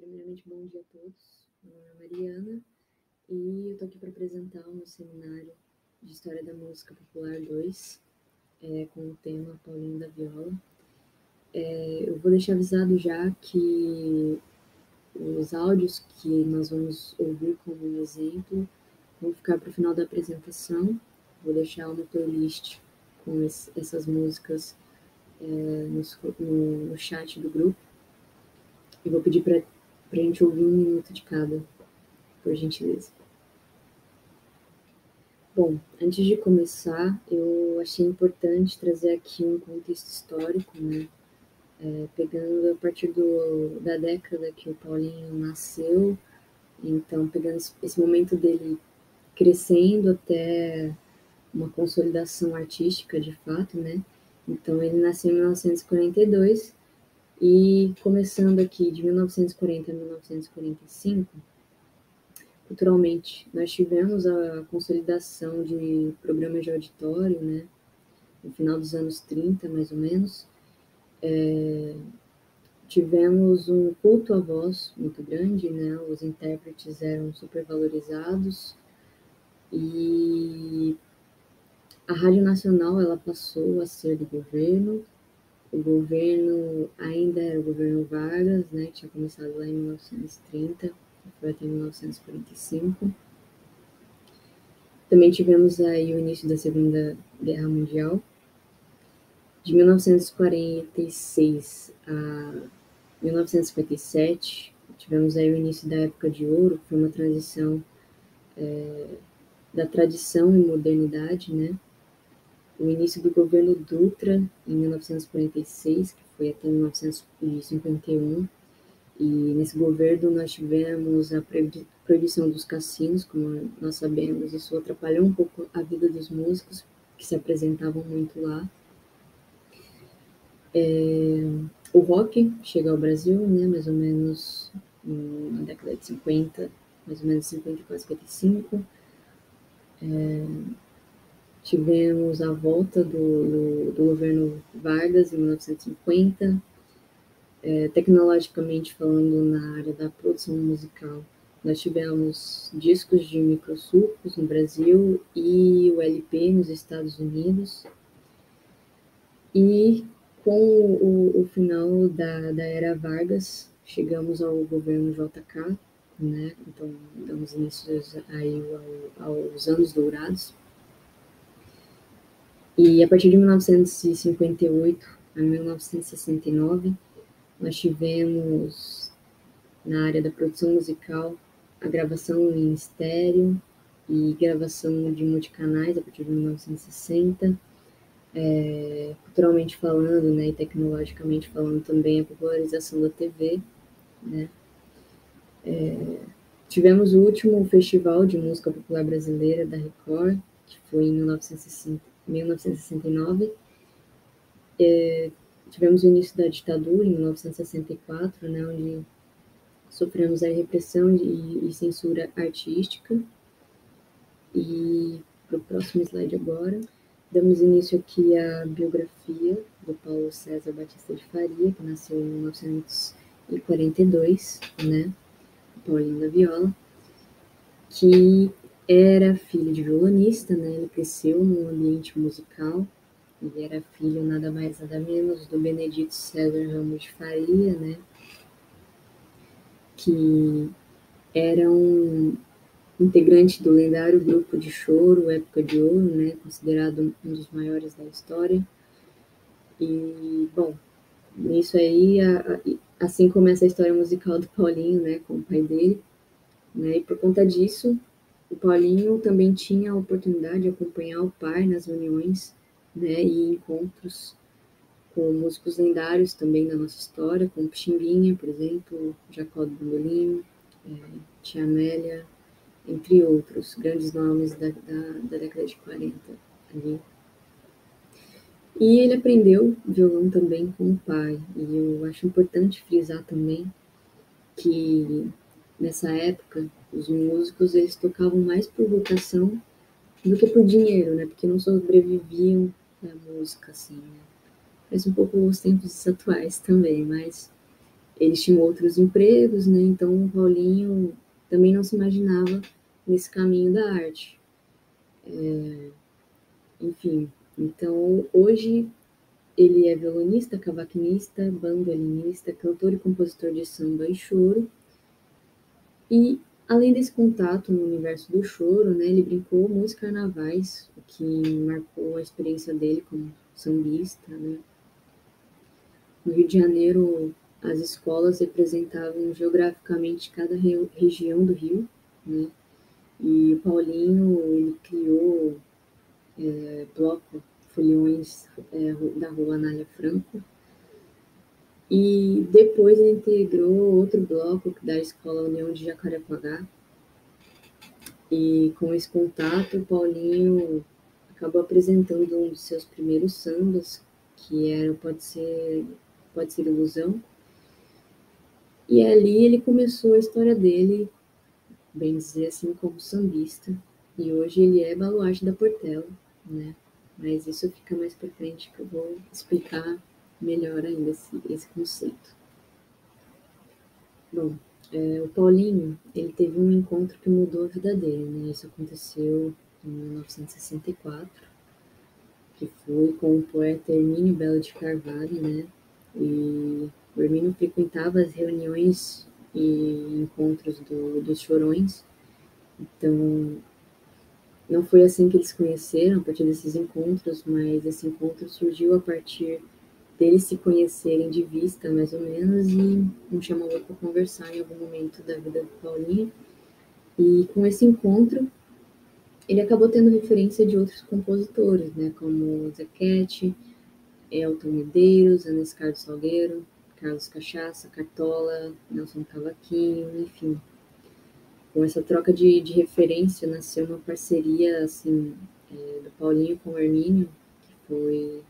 Primeiramente, bom dia a todos. Meu nome é Mariana e eu estou aqui para apresentar o meu seminário de História da Música Popular 2, com o tema Paulinho da Viola. Eu vou deixar avisado já que os áudios que nós vamos ouvir como um exemplo vão ficar para o final da apresentação. Vou deixar uma playlist com essas músicas no chat do grupo e vou pedir para a gente ouvir 1 minuto de cada, por gentileza. Bom, antes de começar, eu achei importante trazer aqui um contexto histórico, né? Pegando a partir da década que o Paulinho nasceu, então pegando esse momento dele crescendo até uma consolidação artística de fato, né? Então ele nasceu em 1942 e começando aqui de 1940 a 1945, culturalmente, nós tivemos a consolidação de programas de auditório, né? No final dos anos 30, mais ou menos. Tivemos um culto à voz muito grande, né? Os intérpretes eram supervalorizados e a Rádio Nacional ela passou a ser do governo. O governo ainda era o governo Vargas, né? Tinha começado lá em 1930, foi até 1945. Também tivemos aí o início da Segunda Guerra Mundial. De 1946 a 1957, tivemos aí o início da Época de Ouro, que foi uma transição da tradição e modernidade, né? O início do governo Dutra, em 1946, que foi até 1951, e nesse governo nós tivemos a proibição dos cassinos, como nós sabemos, isso atrapalhou um pouco a vida dos músicos que se apresentavam muito lá. O rock chega ao Brasil, né, mais ou menos na década de 50, mais ou menos 54, 55. Tivemos a volta do governo Vargas em 1950. Tecnologicamente falando, na área da produção musical, nós tivemos discos de microsulcos no Brasil e o LP nos Estados Unidos. E com o final da era Vargas, chegamos ao governo JK, né? Então, damos início aí aos anos dourados. E a partir de 1958 a 1969, nós tivemos, na área da produção musical, a gravação em estéreo e gravação de multicanais a partir de 1960. Culturalmente falando, né, e tecnologicamente falando também, a popularização da TV, né. Tivemos o último Festival de Música Popular Brasileira da Record, que foi em 1969. Tivemos o início da ditadura em 1964, né, onde sofremos a repressão e censura artística. E para o próximo slide agora, damos início aqui à biografia do Paulo César Batista de Faria, que nasceu em 1942, né, Paulinho da Viola, que era filho de violonista, né, ele cresceu num ambiente musical. Ele era filho nada mais nada menos do Benedito César Ramos de Faria, né, que era um integrante do lendário grupo de choro Época de Ouro, né, considerado um dos maiores da história. E, bom, nisso aí, assim começa a história musical do Paulinho, né, com o pai dele, né, e por conta disso, o Paulinho também tinha a oportunidade de acompanhar o pai nas reuniões, né, e encontros com músicos lendários também da nossa história, como Pichimbinha, por exemplo, Jacó do Bandolim, Tia Amélia, entre outros grandes nomes da década de 40 ali. E ele aprendeu violão também com o pai, e eu acho importante frisar também que nessa época os músicos eles tocavam mais por vocação do que por dinheiro, né, porque não sobreviviam da música, assim, né. Mas um pouco os tempos atuais também, mas eles tinham outros empregos, né? Então o Paulinho também não se imaginava nesse caminho da arte. Enfim, então hoje ele é violonista, cavaquinista, bandolinista, cantor e compositor de samba e choro. E além desse contato no universo do choro, né, ele brincou muitos carnavais, o que marcou a experiência dele como sambista, né? No Rio de Janeiro, as escolas representavam geograficamente cada região do Rio, né? E o Paulinho, ele criou bloco Foliões da Rua Anália Franco, e depois ele integrou outro bloco da Escola União de Jacarepaguá, e com esse contato, o Paulinho acabou apresentando um dos seus primeiros sambas, que era Pode Ser Ilusão, e ali ele começou a história dele, bem dizer assim, como sambista, e hoje ele é baluarte da Portela, né? Mas isso fica mais para frente, que eu vou explicar melhor ainda esse conceito. Bom, o Paulinho, ele teve um encontro que mudou a vida dele, né? Isso aconteceu em 1964, que foi com o poeta Hermínio Belo de Carvalho, né? E o Hermínio frequentava as reuniões e encontros dos Chorões. Então, não foi assim que eles se conheceram, a partir desses encontros, mas esse encontro surgiu a partir deles se conhecerem de vista, mais ou menos, e um chamou o outro para conversar em algum momento da vida do Paulinho. E com esse encontro, ele acabou tendo referência de outros compositores, né, como Zequete, Elton Medeiros, Anis Carlos Salgueiro, Carlos Cachaça, Cartola, Nelson Cavaquinho, enfim. Com essa troca de referência, nasceu uma parceria, assim, do Paulinho com o Hermínio, que foi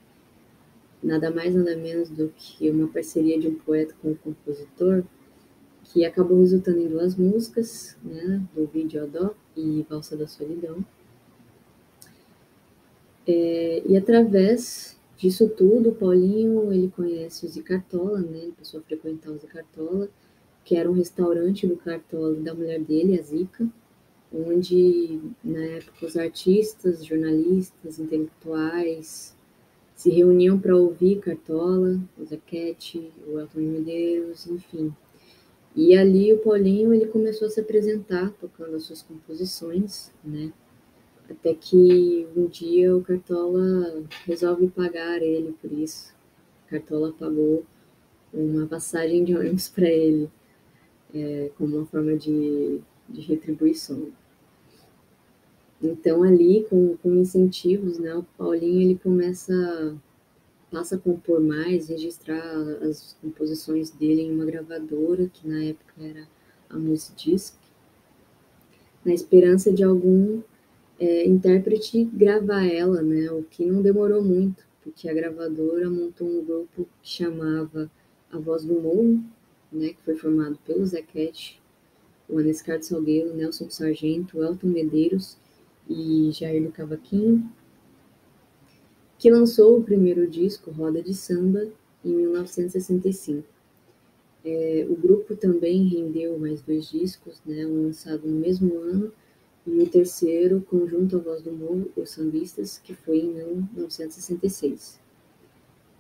nada mais, nada menos do que uma parceria de um poeta com um compositor, que acabou resultando em duas músicas, né, do Vídeo Odó e Valsa da Solidão. E através disso tudo, o Paulinho, ele conhece o Zé Cartola, né, ele passou a frequentar o Zé Cartola, que era um restaurante do Cartola da mulher dele, a Zica, onde, na época, os artistas, jornalistas, intelectuais se reuniam para ouvir Cartola, o Zequete, o Elton Medeiros, enfim. E ali o Paulinho, ele começou a se apresentar, tocando as suas composições, né? Até que um dia o Cartola resolve pagar ele por isso. O Cartola pagou uma passagem de ônibus para ele, como uma forma de retribuição. Então ali, com incentivos, né, o Paulinho ele passa a compor mais, registrar as composições dele em uma gravadora, que na época era a Musidisc, na esperança de algum intérprete gravar ela, né, o que não demorou muito, porque a gravadora montou um grupo que chamava A Voz do Morro, né, que foi formado pelo Zequete, o Anis Carlos Salgueiro, Nelson Sargento, Elton Medeiros e Jair do Cavaquinho, que lançou o primeiro disco, Roda de Samba, em 1965. O grupo também rendeu mais dois discos, né, um lançado no mesmo ano, e o terceiro, Conjunto A Voz do Morro, Os Sambistas, que foi em 1966.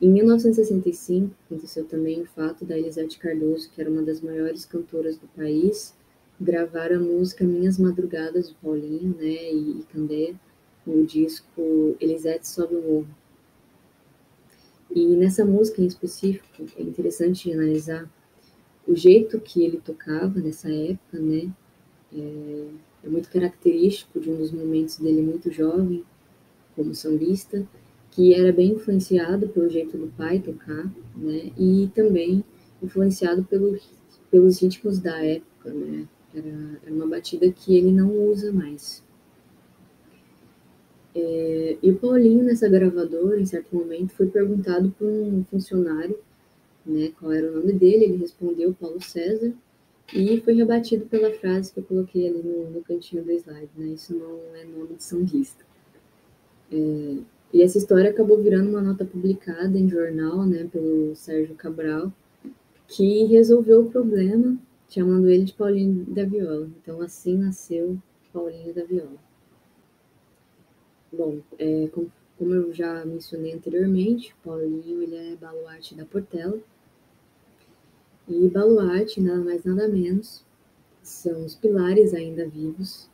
Em 1965, aconteceu também o fato da Elisete Cardoso, que era uma das maiores cantoras do país, gravar a música Minhas Madrugadas, do Paulinho, né, e Candeia, no disco Elisete Sobe o Morro. E nessa música em específico, é interessante analisar o jeito que ele tocava nessa época, né, é muito característico de um dos momentos dele muito jovem, como sambista, que era bem influenciado pelo jeito do pai tocar, né, e também influenciado pelos ritmos da época, né, era uma batida que ele não usa mais. E o Paulinho, nessa gravadora, em certo momento, foi perguntado por um funcionário, né, qual era o nome dele, ele respondeu Paulo César, e foi rebatido pela frase que eu coloquei ali no cantinho do slide, né, isso não é nome de sambista. E essa história acabou virando uma nota publicada em jornal, né, pelo Sérgio Cabral, que resolveu o problema chamando ele de Paulinho da Viola. Então, assim nasceu Paulinho da Viola. Bom, como eu já mencionei anteriormente, Paulinho ele é baluarte da Portela. E baluarte, nada mais nada menos, são os pilares ainda vivos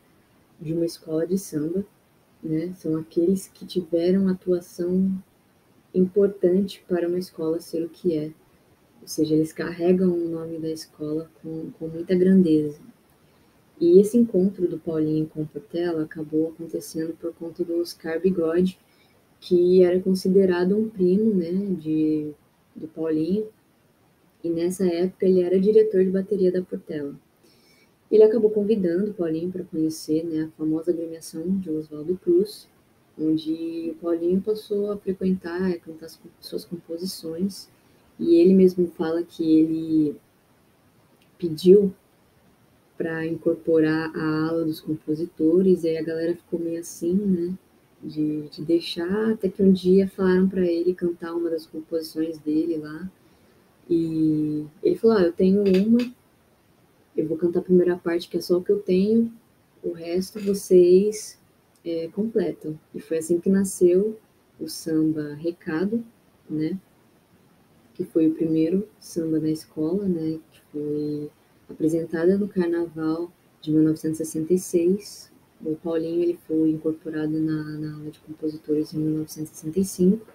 de uma escola de samba, né? São aqueles que tiveram atuação importante para uma escola ser o que é. Ou seja, eles carregam o nome da escola com muita grandeza. E esse encontro do Paulinho com Portela acabou acontecendo por conta do Oscar Bigode, que era considerado um primo, né, do Paulinho, e nessa época ele era diretor de bateria da Portela. Ele acabou convidando o Paulinho para conhecer, né, a famosa agremiação de Oswaldo Cruz, onde o Paulinho passou a frequentar e cantar suas composições, e ele mesmo fala que ele pediu para incorporar a ala dos compositores, e aí a galera ficou meio assim, né, de deixar, até que um dia falaram para ele cantar uma das composições dele lá, e ele falou, eu tenho uma, eu vou cantar a primeira parte, que é só o que eu tenho, o resto vocês completam. E foi assim que nasceu o samba Recado, né, que foi o primeiro samba da escola, né, que foi apresentada no Carnaval de 1966. O Paulinho ele foi incorporado na aula de compositores em 1965.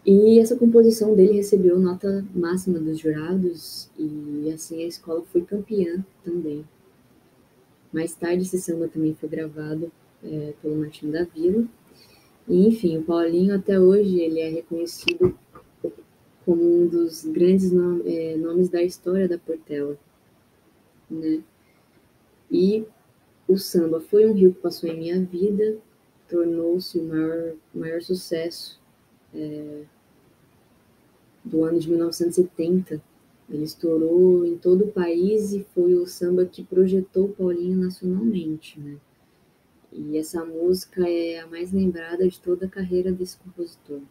E essa composição dele recebeu nota máxima dos jurados e assim a escola foi campeã também. Mais tarde esse samba também foi gravado pelo Martinho da Vila. E, enfim, o Paulinho até hoje ele é reconhecido como um dos grandes nomes da história da Portela, né? E o samba Foi um Rio que Passou em Minha Vida tornou-se o maior sucesso do ano de 1970. Ele estourou em todo o país e foi o samba que projetou Paulinho nacionalmente, né? E essa música é a mais lembrada de toda a carreira desse compositor.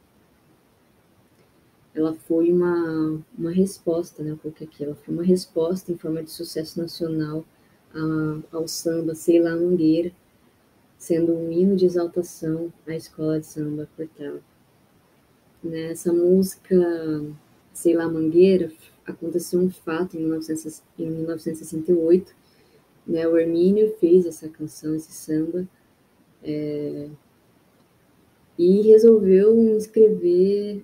Ela foi uma resposta, né? Eu coloquei aqui, ela foi uma resposta em forma de sucesso nacional ao samba Sei Lá Mangueira, sendo um hino de exaltação à escola de samba Portela. Nessa música Sei Lá Mangueira aconteceu um fato em 1968, né? O Hermínio fez essa canção, esse samba, e resolveu inscrever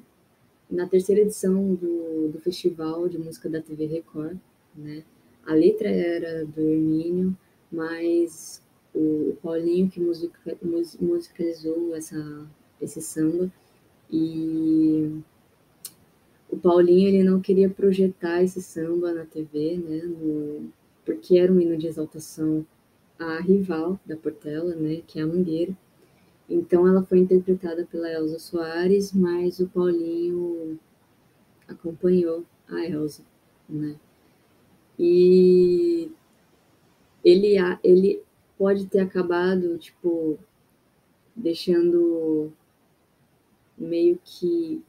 na terceira edição do Festival de Música da TV Record, né? A letra era do Hermínio, mas o Paulinho que musicalizou esse samba, e o Paulinho ele não queria projetar esse samba na TV, né? Porque era um hino de exaltação à rival da Portela, né? Que é a Mangueira. Então ela foi interpretada pela Elza Soares, mas o Paulinho acompanhou a Elza, né? E ele pode ter acabado, tipo, deixando meio que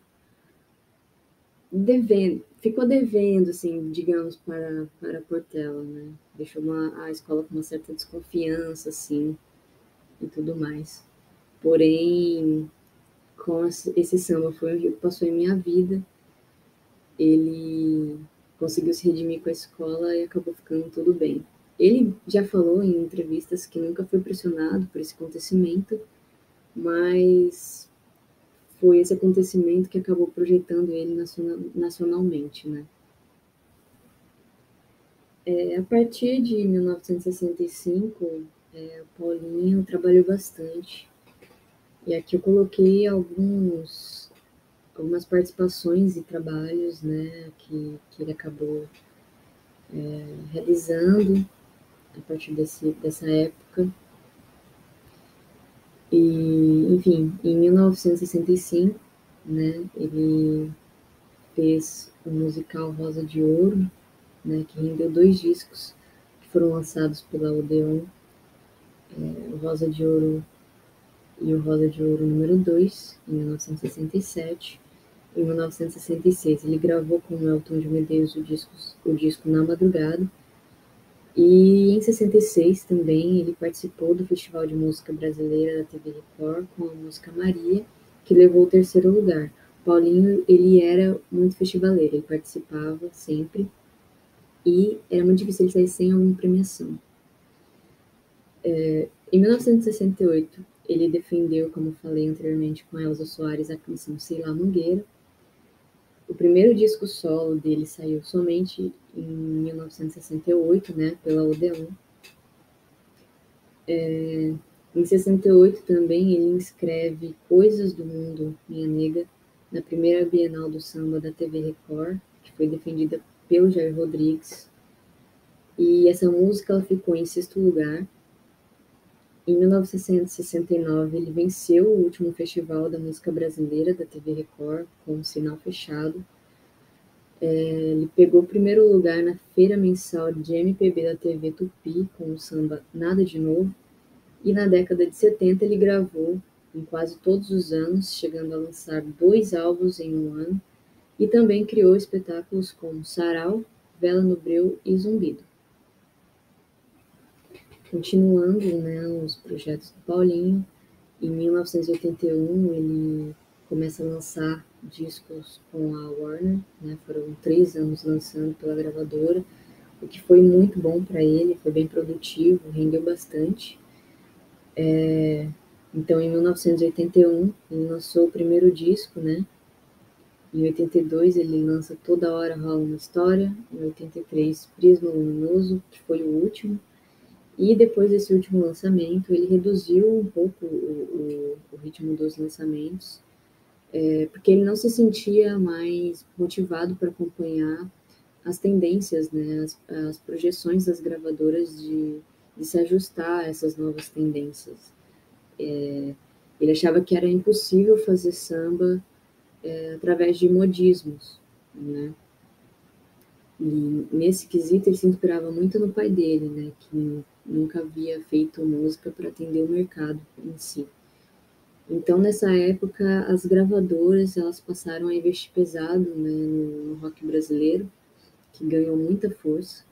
devendo, ficou devendo, assim, digamos, para a Portela, né? Deixou a escola com uma certa desconfiança, assim, e tudo mais. Porém, com esse samba Foi um Rio que Passou em Minha Vida, ele conseguiu se redimir com a escola e acabou ficando tudo bem. Ele já falou em entrevistas que nunca foi pressionado por esse acontecimento, mas foi esse acontecimento que acabou projetando ele nacionalmente, né? A partir de 1965, o Paulinho trabalhou bastante. E aqui eu coloquei algumas participações e trabalhos, né, que ele acabou realizando a partir dessa época. E, enfim, em 1965, né, ele fez o musical Rosa de Ouro, né, que rendeu 2 discos que foram lançados pela Odeon, o Rosa de Ouro número 2, em 1967. em 1966. Ele gravou com o Elton de Medeiros o disco Na Madrugada. E em 66 também ele participou do Festival de Música Brasileira da TV Record com a música Maria, que levou o terceiro lugar. Paulinho, ele era muito festivaleiro, ele participava sempre e era muito difícil ele sair sem alguma premiação. Em 1968, ele defendeu, como falei anteriormente, com a Elza Soares, a canção Sei Lá Mangueira. O primeiro disco solo dele saiu somente em 1968, né, pela Odeon. Em 68 também ele escreve Coisas do Mundo, Minha Nega, na primeira Bienal do Samba da TV Record, que foi defendida pelo Jair Rodrigues. E essa música ela ficou em sexto lugar. Em 1969, ele venceu o último Festival da Música Brasileira da TV Record, com um sinal fechado. Ele pegou o primeiro lugar na feira mensal de MPB da TV Tupi, com o samba Nada de Novo. E na década de 70 ele gravou em quase todos os anos, chegando a lançar 2 álbuns em um ano, e também criou espetáculos como Sarau, Vela no Breu e Zumbido. Continuando, né, os projetos do Paulinho, em 1981 ele começa a lançar discos com a Warner, né, foram 3 anos lançando pela gravadora, o que foi muito bom para ele, foi bem produtivo, rendeu bastante. Então, em 1981, ele lançou o primeiro disco, né? Em 82, ele lança Toda Hora Rola uma História. Em 83, Prisma Luminoso, que foi o último. E depois desse último lançamento, ele reduziu um pouco o ritmo dos lançamentos, porque ele não se sentia mais motivado para acompanhar as tendências, né? As projeções das gravadoras de se ajustar a essas novas tendências. Ele achava que era impossível fazer samba através de modismos, né? E nesse quesito ele se inspirava muito no pai dele, né? Que nunca havia feito música para atender o mercado em si. Então, nessa época, as gravadoras elas passaram a investir pesado, né, no rock brasileiro, que ganhou muita força.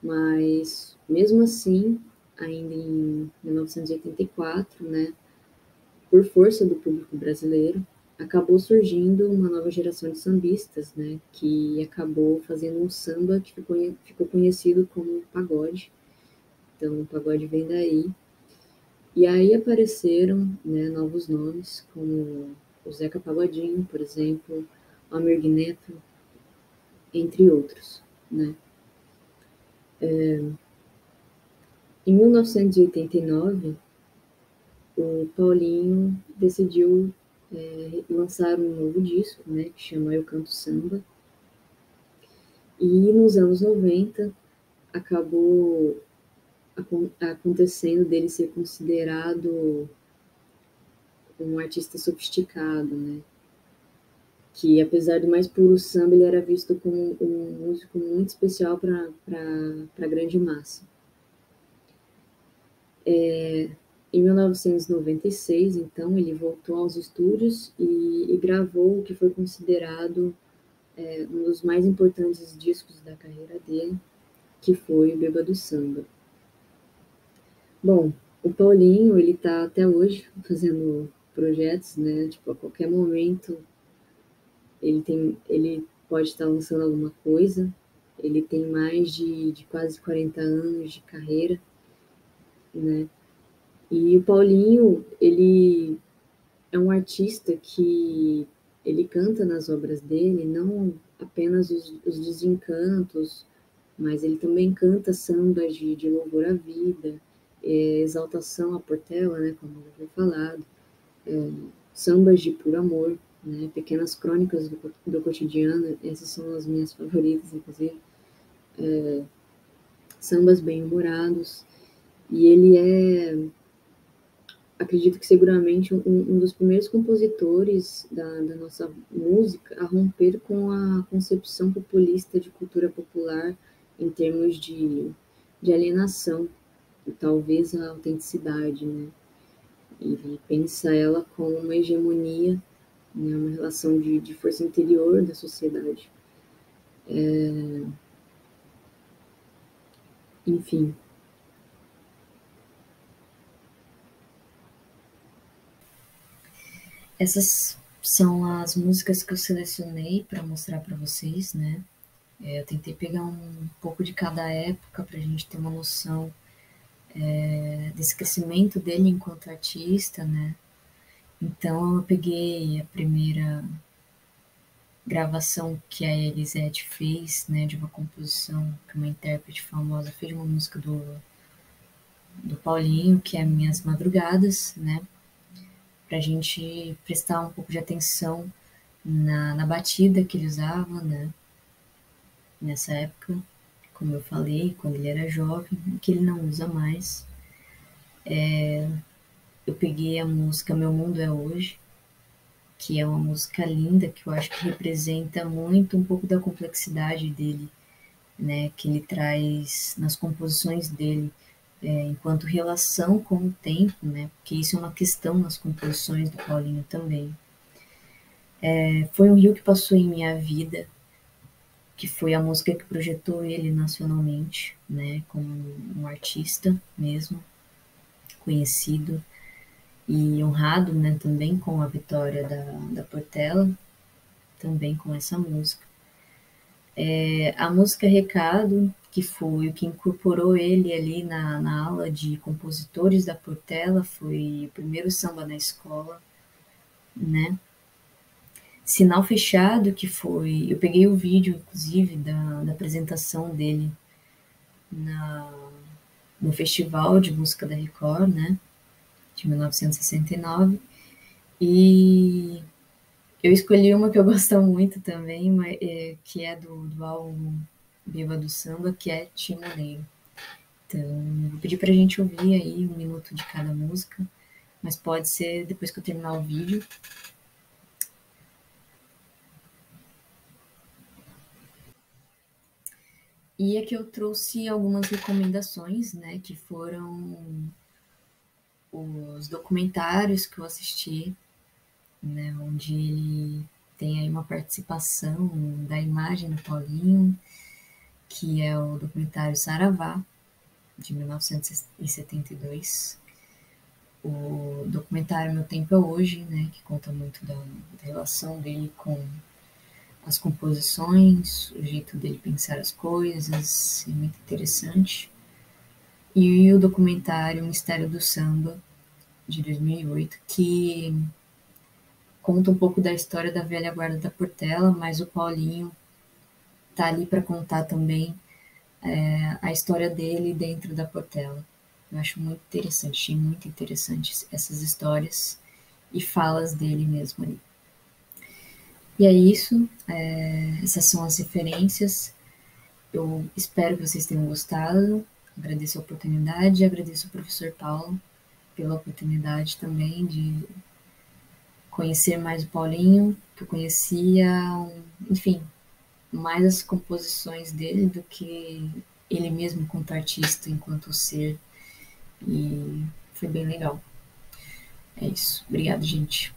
Mas, mesmo assim, ainda em 1984, né, por força do público brasileiro, acabou surgindo uma nova geração de sambistas, né, que acabou fazendo um samba que ficou conhecido como pagode. Então, o pagode vem daí. E aí apareceram, né, novos nomes, como o Zeca Pagodinho, por exemplo, Almir Neto, entre outros, né. Em 1989, o Paulinho decidiu lançar um novo disco, né, que chama Eu Canto Samba. E nos anos 90 acabou acontecendo dele ser considerado um artista sofisticado, né? Que apesar do mais puro samba, ele era visto como um músico muito especial para a grande massa. Em 1996, então, ele voltou aos estúdios e gravou o que foi considerado um dos mais importantes discos da carreira dele, que foi o Bêbado Samba. Bom, o Paulinho, ele tá até hoje fazendo projetos, né? Tipo, a qualquer momento ele pode estar lançando alguma coisa. Ele tem mais de quase 40 anos de carreira, né? E o Paulinho, ele é um artista que ele canta nas obras dele não apenas os desencantos, mas ele também canta sambas de louvor à vida, exaltação à Portela, né, como já foi falado, sambas de puro amor, né, pequenas crônicas do cotidiano, essas são as minhas favoritas, inclusive, sambas bem-humorados, e ele acredito que seguramente um dos primeiros compositores da nossa música a romper com a concepção populista de cultura popular em termos de alienação e talvez a autenticidade, né? E pensa ela como uma hegemonia né, uma relação de força interior da sociedade. Enfim. Essas são as músicas que eu selecionei para mostrar para vocês, né? Eu tentei pegar um pouco de cada época para a gente ter uma noção desse crescimento dele enquanto artista, né? Então eu peguei a primeira gravação que a Elisete fez, né, de uma composição que uma intérprete famosa fez de uma música do Paulinho, que é Minhas Madrugadas, né? Pra gente prestar um pouco de atenção na batida que ele usava, né? Nessa época, como eu falei, quando ele era jovem, que ele não usa mais. Eu peguei a música Meu Mundo é Hoje, que é uma música linda, que eu acho que representa muito um pouco da complexidade dele, né, que ele traz nas composições dele, enquanto relação com o tempo, né, porque isso é uma questão nas composições do Paulinho também. Foi um rio que passou em minha vida, que foi a música que projetou ele nacionalmente, né, como um artista mesmo, conhecido e honrado, né, também com a vitória da Portela, também com essa música. A música Recado, que foi o que incorporou ele ali na aula de compositores da Portela, foi o primeiro samba na escola, né? Sinal Fechado, que foi. Eu peguei o vídeo, inclusive, da apresentação dele na, no Festival de Música da Record, né? De 1969. E eu escolhi uma que eu gosto muito também, que é do álbum Viva do Samba, que é Timoneiro. Então, vou pedir pra gente ouvir aí 1 minuto de cada música, mas pode ser depois que eu terminar o vídeo. E aqui eu trouxe algumas recomendações, né, que foram os documentários que eu assisti, né, onde ele tem aí uma participação da imagem do Paulinho, que é o documentário Saravá, de 1972. O documentário Meu Tempo é Hoje, né, que conta muito da relação dele com as composições, o jeito dele pensar as coisas, é muito interessante. E o documentário Mistério do Samba, de 2008, que conta um pouco da história da velha guarda da Portela, mas o Paulinho tá ali para contar também a história dele dentro da Portela. Eu acho muito interessante, achei muito interessante essas histórias e falas dele mesmo ali. E é isso, essas são as referências. Eu espero que vocês tenham gostado. Agradeço a oportunidade e agradeço ao professor Paulo pela oportunidade também de conhecer mais o Paulinho, que eu conhecia, enfim, mais as composições dele do que ele mesmo enquanto artista, enquanto ser. E foi bem legal. É isso. Obrigada, gente.